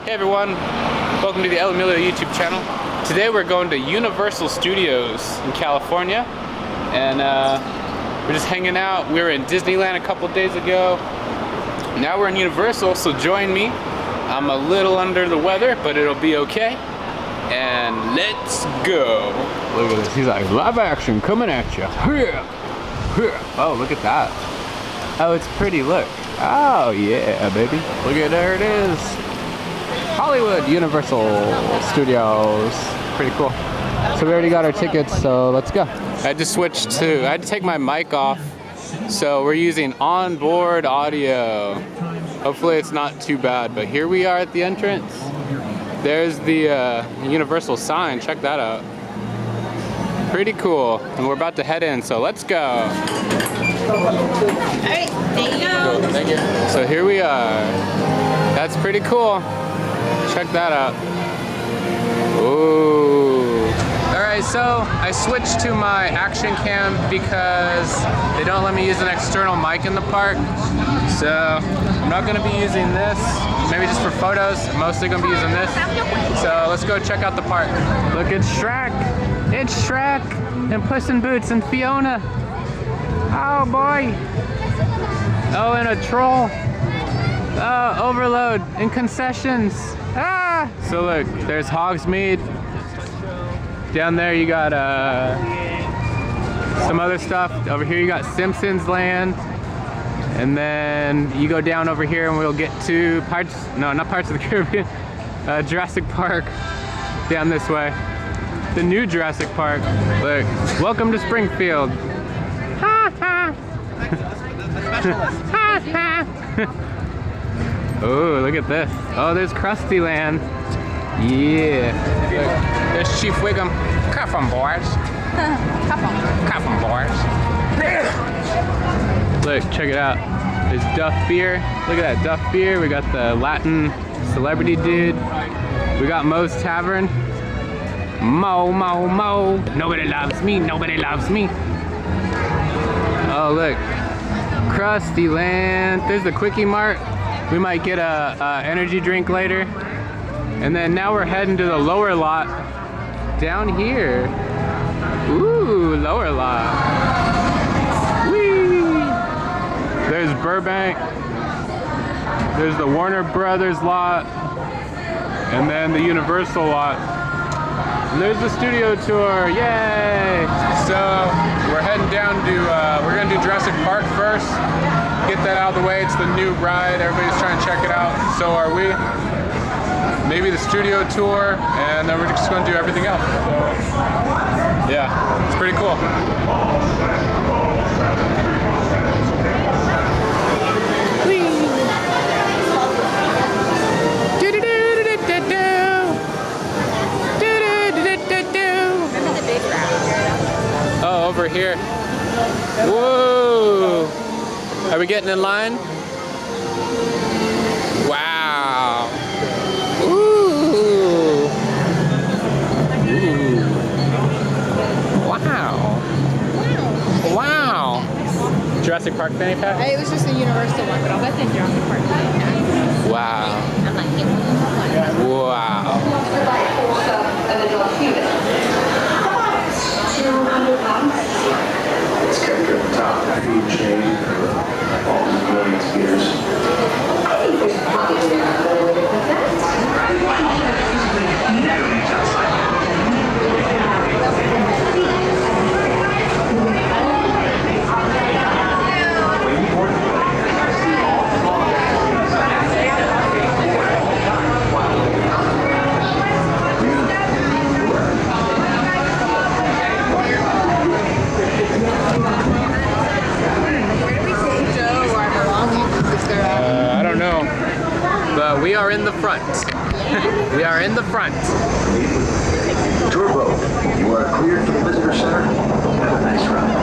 Hey everyone, welcome to the Emilio YouTube channel. Today we're going to Universal Studios in California, and we're just hanging out. We were in Disneyland a couple days ago. Now we're in Universal, so join me. I'm a little under the weather, but it'll be okay. And let's go. Look at this, he's like, live action coming at you. Oh, look at that. Oh, it's pretty, look. Oh yeah, baby. Look at, there it is. Hollywood Universal Studios. Pretty cool. So we already got our tickets, so let's go. I had to take my mic off, so we're using onboard audio. Hopefully it's not too bad, but here we are at the entrance. There's the Universal sign, check that out. Pretty cool, and we're about to head in, so let's go. Alright, there you go. Cool, thank you. So here we are. That's pretty cool. Check that out. Ooh. Alright, so I switched to my action cam because they don't let me use an external mic in the park. So I'm not gonna be using this, maybe just for photos. I'm mostly gonna be using this. So let's go check out the park. Look, it's Shrek. It's Shrek and Puss in Boots and Fiona. Oh boy. Oh, and a troll. Oh, overload and concessions. Ah! So look, there's Hogsmeade. Down there you got some other stuff. Over here you got Simpsons Land. And then you go down over here and we'll get to Pirates of the Caribbean. Jurassic Park down this way. The new Jurassic Park. Look, welcome to Springfield. Ha ha! Ha ha! Oh, look at this. Oh, there's Krusty Land. Yeah. Look, there's Chief Wiggum. Cuff 'em, boys. Cuff 'em, boys. Look, check it out. There's Duff Beer. Look at that, Duff Beer. We got the Latin celebrity dude. We got Moe's Tavern. Mo, Mo, Mo. Nobody loves me, nobody loves me. Oh, look. Krusty Land. There's the Quickie Mart. We might get a energy drink later. And then now we're heading to the lower lot down here. Ooh, lower lot. Whee! There's Burbank. There's the Warner Brothers lot. And then the Universal lot. And there's the studio tour, yay! So we're heading down to, we're gonna do Jurassic Park first. Get that out of the way, it's the new ride. Everybody's trying to check it out, so are we. Maybe the studio tour, and then we're just gonna do everything else. So, yeah, it's pretty cool. Oh, over here. Whoa! Are we getting in line? Wow! Ooh! Ooh! Wow! Wow! Jurassic Park fanny pack? It was just a Universal one, but I'll bet the Jurassic Park fanny pack. Wow! I'm like, give me one. Wow! 200 pounds. It's kept at the top of the food chain for all these millions of years. I think there's probably a better way to put that. I don't know, but we are in the front. We are in the front. Turbo, you are cleared for the visitor center. Have a nice ride.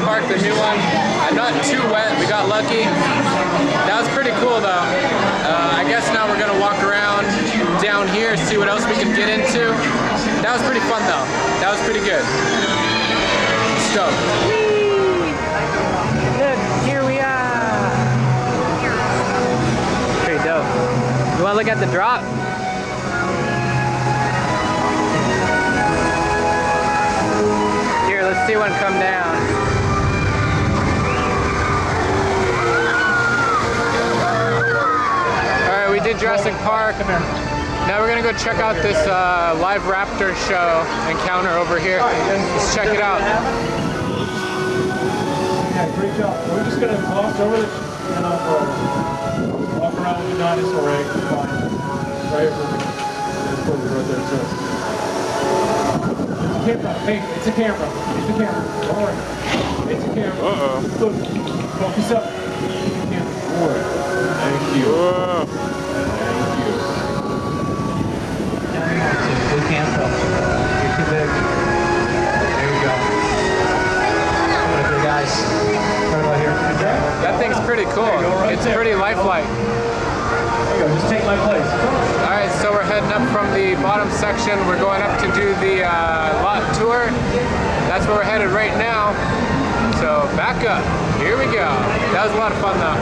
Park, the new one. Not too wet, we got lucky. That was pretty cool though. I guess now we're gonna walk around down here, see what else we can get into. That was pretty fun though. That was pretty good. Stoked. Look, here we are. Pretty dope. You wanna look at the drop? Here, let's see one come down. Alright, we did Jurassic Park. Now we're gonna go check out this live Raptor show encounter over here. Let's check it out. Yeah, great job. We're just gonna gloss over the walk around with the dinosaur egg. Fine. Right over there. Right there too. It's a camera. Hey, it's a camera. It's a camera. Don't worry. It's a camera. Look. Focus up. Camera. Thank you. Thank you. We can't touch. You're too big. There you go. Okay, guys. Right here. That thing's pretty cool. It's pretty lifelike. There you go. Just take my place. Alright, so we're heading up from the bottom section. We're going up to do the lot tour. That's where we're headed right now. So back up. Here we go. That was a lot of fun though.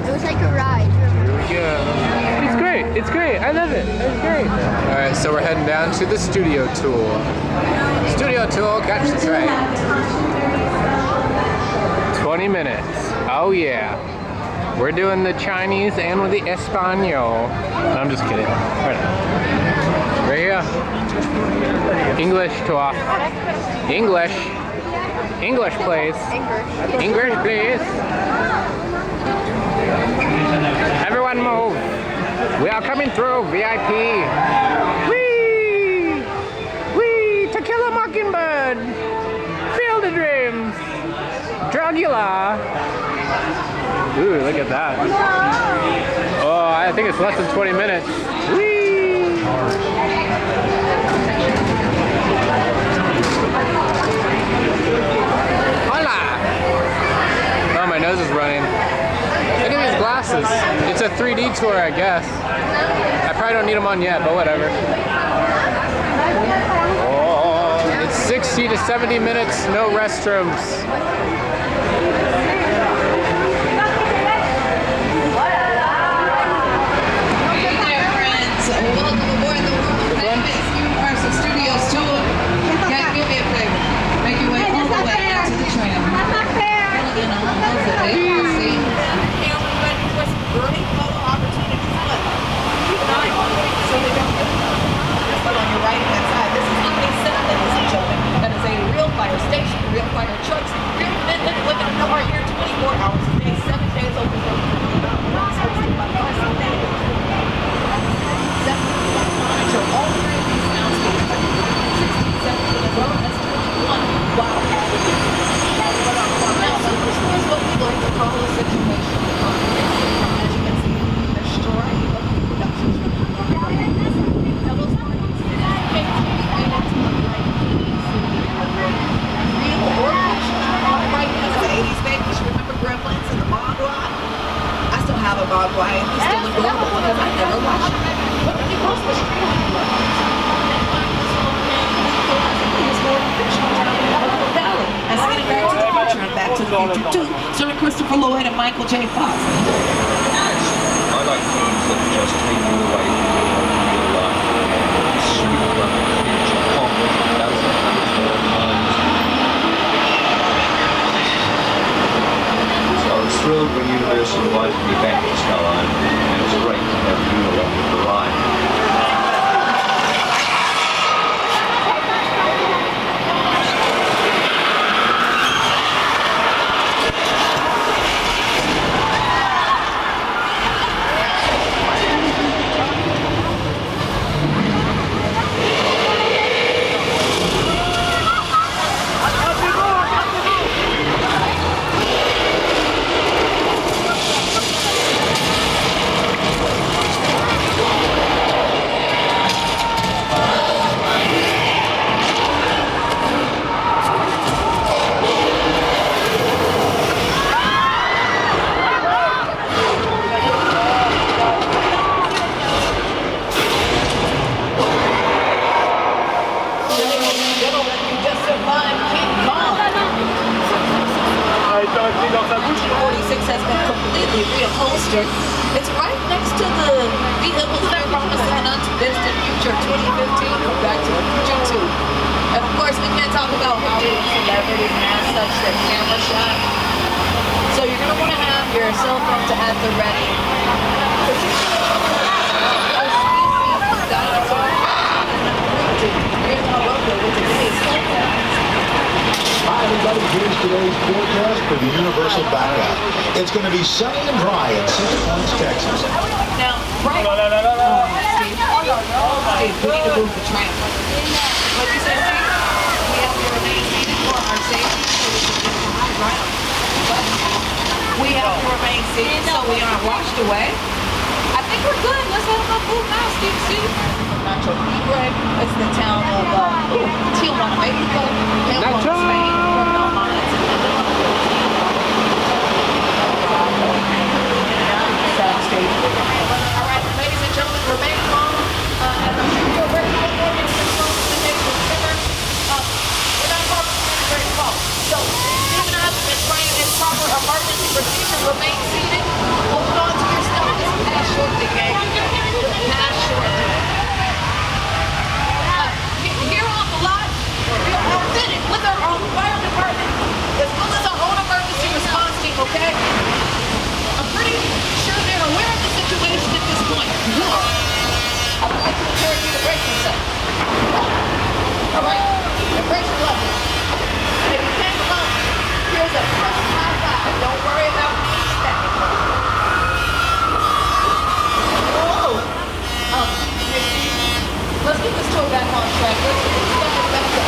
It was like a ride. Yeah. It's great. It's great. I love it. It's great. All right, so we're heading down to the studio tool. Studio tool, catch the train. 20 minutes. Oh yeah. We're doing the Chinese and with the Espanol. No, I'm just kidding. Right here. English tour. English. English, please. English, please. Everyone move. We are coming through. VIP. Whee! Whee! To Kill a Mockingbird. Field of Dreams. Dragula. Ooh, look at that. Oh, I think it's less than 20 minutes. Whee! Hola! Oh, my nose is running. Look at these glasses. It's a 3D tour, I guess. I probably don't need them on yet, but whatever. Oh, it's 60 to 70 minutes, no restrooms. Hey there, friends. Welcome aboard the world famous Universal Studios tour. Can you do me a favor? Make your way all the way out to the tram. That's not fair. You know, over there. You see? Burning photo opportunities, but keep an eye on it so they don't get just on your right hand side. This is not a setup, ladies and gentlemen. That is a real fire station, real fire trucks, real men and women who are here 24 hours a day, 7 days a week. Hosted by Carson Day. Monitor all three of these announcements. 16, 17 as well as 21. Wow. Now, so this is what we like to call a situation. Bog Wyatt, he's still adorable because I never watched him. But when he crossed the street, and singing Back to the Future and Back to the Future 2, starring Christopher Lloyd and Michael J. Fox. I like things that just take you away from real life. Super future comedy. That's so I was thrilled when Universal invited me back to Star Island, and it was great to have you along for the ride. district. It's right next to the vehicles that are promising an undistant future 2015 from Back to the Future 2. And of course, we can't talk about Hollywood celebrities and as such their camera shot. So you're going to want to have your cell phone at the ready. Hi everybody, here's today's forecast for the Universal Backlot. It's going to be sunny and dry in 6 Points, Texas. Now, right? Steve, we need to move the train. What did you say, Steve? We have to remain seated for our safety so we can get the high ground. We have to remain seated so we aren't washed away. I think we're good. Let's let them move now, Steve. Nacho Libre. It's the town of Tijuana, Mexico. Nacho! Spain. All right, ladies and gentlemen, remain calm. As I'm sure you're very California, we're not talking very close. So, even as it's running in proper emergency procedure, remain seated. Hold on to your stuff. This will pass shortly, gang. Pass shortly. Here on the lot, we are outfitted with our own fire department, as well as our own emergency response team, okay? I'm pretty sure they're aware of the situation at this point. I would like to encourage you to brace yourself. All right? And brace your legs. And if you can't come out, here's a fresh high five. Don't worry about being static. Whoa! Let's get this tour back on track. Let's get back to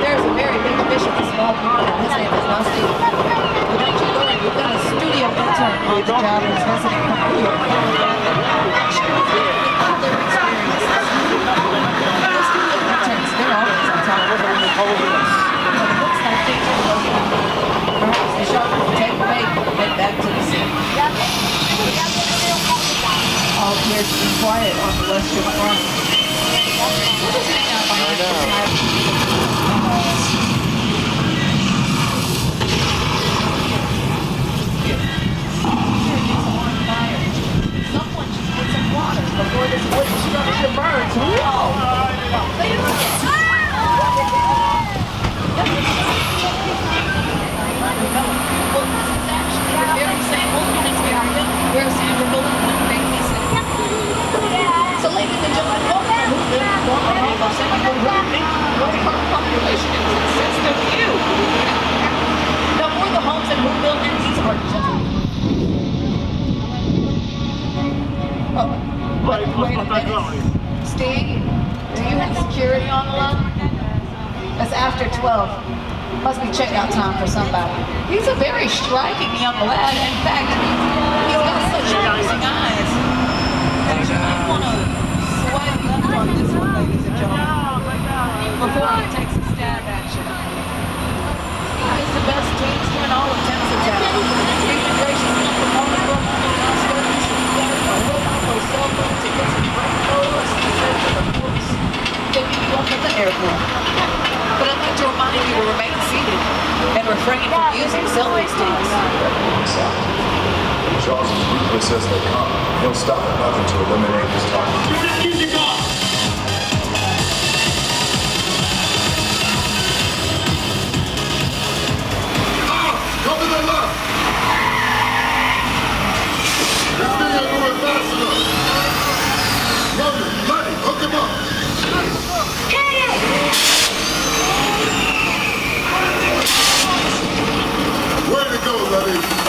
there's a very big fish in a small pond, and his name is Musty. But don't you worry, we've got a studio intern on the job who's visiting from New York. Other experiences. The studio interns, they're always on top of it. It looks like things are looking. Perhaps the shark will take the bait and head back to the sea. All appears to be quiet on the western front. We'll just hang out behind the Someone should get some water before this wooden structure burns. Whoa! Well, this is actually the very same wilderness area where Sandra Bullock went famous. So, ladies and gentlemen, welcome to Whoville, former home of Senator Raptor, where the current population consists of you. Now, more the homes in Whoville, and these are just... Wait a minute. Steve, do you have security on the line? That's after 12. Must be checkout time for somebody. He's a very striking young lad. In fact, he's got such piercing eyes. And you might want to swipe left on this one, ladies and gentlemen, before he takes a stab at you. He's the best teamster in all of Tennessee. He's been gracious enough to come and work on our studies. Cell phone tickets and break doors to send to the books. They'll pick you up at the airport. But I'd like to remind you to remain seated and refrain from using selfie sticks. Charles is ruthless as they come. He'll stop at nothing to eliminate his target. Come to the left! This thing ain't going fast enough! Logan, Lenny, hook him up! Way to go, Lenny!